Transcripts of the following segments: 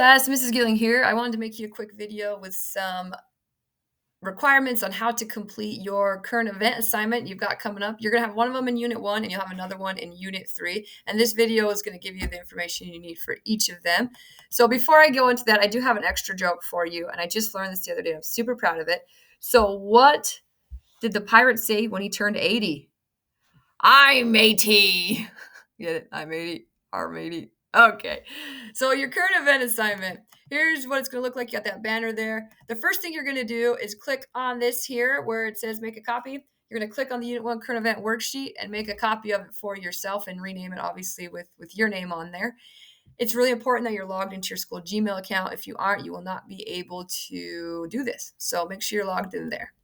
Class, Mrs. Gilling here. I wanted to make you a quick video with some requirements on how to complete your current event assignment you've got coming up. You're going to have one of them in Unit 1 and you'll have another one in Unit 3. And this video is going to give you the information you need for each of them. So before I go into that, I do have an extra joke for you. And I just learned this the other day. I'm super proud of it. So what did the pirate say when he turned 80? I'm 80. Get it? I'm 80. I'm 80. Okay. So your current event assignment. Here's what it's going to look like. You got that banner there. The first thing you're going to do is click on this here where it says make a copy. You're going to click on the Unit 1 current event worksheet and make a copy of it for yourself and rename it, obviously, with your name on there. It's really important that you're logged into your school Gmail account. If you aren't, you will not be able to do this. So make sure you're logged in there.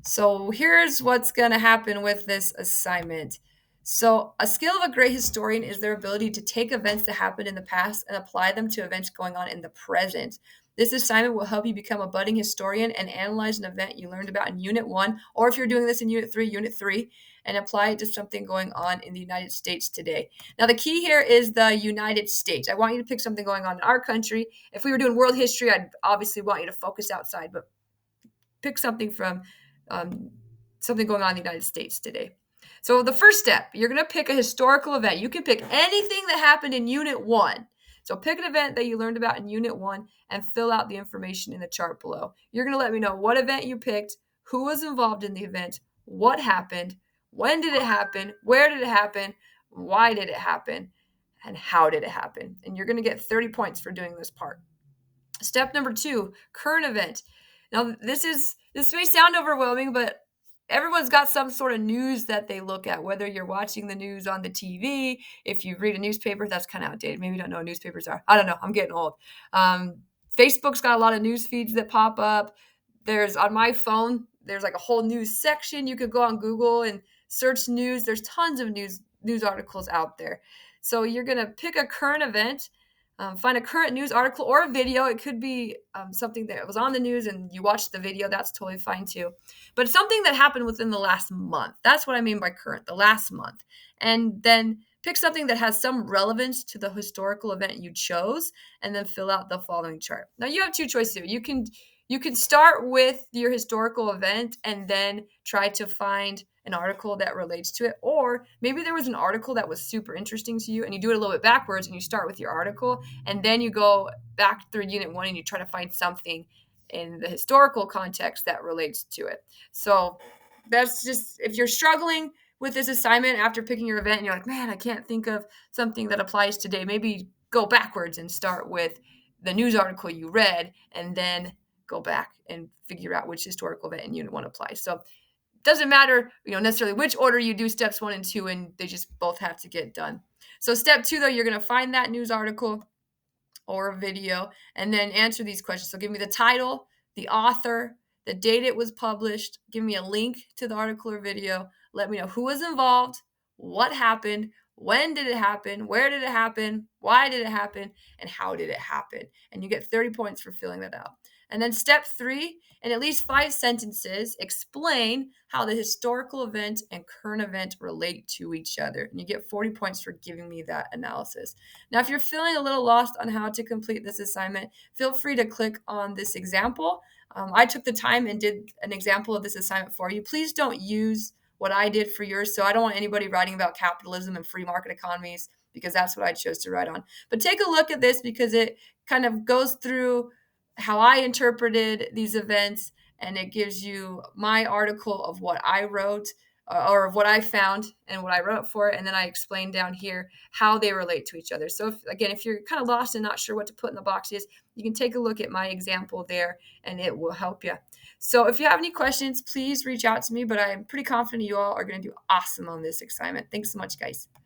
So here's what's going to happen with this assignment. So a skill of a great historian is their ability to take events that happened in the past and apply them to events going on in the present. This assignment will help you become a budding historian and analyze an event you learned about in Unit 1, or if you're doing this in Unit 3, and apply it to something going on in the United States today. Now, the key here is the United States. I want you to pick something going on in our country. If we were doing world history, I'd obviously want you to focus outside, but pick something from something going on in the United States today. So the first step, you're going to pick a historical event. You can pick anything that happened in Unit 1. So pick an event that you learned about in Unit 1 and fill out the information in the chart below. You're going to let me know what event you picked, who was involved in the event, what happened, when did it happen, where did it happen, why did it happen, and how did it happen. And you're going to get 30 points for doing this part. Step number 2, current event. Now, this may sound overwhelming, but everyone's got some sort of news that they look at, whether you're watching the news on the TV, if you read a newspaper, that's kind of outdated. Maybe you don't know what newspapers are. I don't know. I'm getting old. Facebook's got a lot of news feeds that pop up. On my phone, there's like a whole news section. You could go on Google and search news. There's tons of news articles out there. So you're going to pick a current event. Find a current news article or a video. It could be something that was on the news and you watched the video. That's totally fine too. But something that happened within the last month. That's what I mean by current, the last month. And then pick something that has some relevance to the historical event you chose and then fill out the following chart. Now you have two choices here. You can start with your historical event and then try to find an article that relates to it. Or maybe there was an article that was super interesting to you and you do it a little bit backwards and you start with your article and then you go back through Unit 1 and you try to find something in the historical context that relates to it. So that's just, if you're struggling with this assignment after picking your event and you're like, man, I can't think of something that applies today, maybe go backwards and start with the news article you read and then go back and figure out which historical event in Unit 1 applies. So doesn't matter, necessarily which order you do steps 1 and 2, and they just both have to get done. So step 2, though, you're going to find that news article or a video and then answer these questions. So give me the title, the author, the date it was published, give me a link to the article or video, let me know who was involved, what happened, when did it happen, where did it happen, why did it happen, and how did it happen. And you get 30 points for filling that out. And then step 3, in at least 5 sentences, explain how the historical event and current event relate to each other. And you get 40 points for giving me that analysis. Now, if you're feeling a little lost on how to complete this assignment, feel free to click on this example. I took the time and did an example of this assignment for you. Please don't use what I did for yours. So I don't want anybody writing about capitalism and free market economies because that's what I chose to write on. But take a look at this because it kind of goes through how I interpreted these events, and it gives you my article of what I wrote or of what I found and what I wrote for it. And then I explain down here how they relate to each other. So if you're kind of lost and not sure what to put in the boxes, you can take a look at my example there and it will help you. So if you have any questions, please reach out to me, but I'm pretty confident you all are going to do awesome on this assignment. Thanks so much, guys.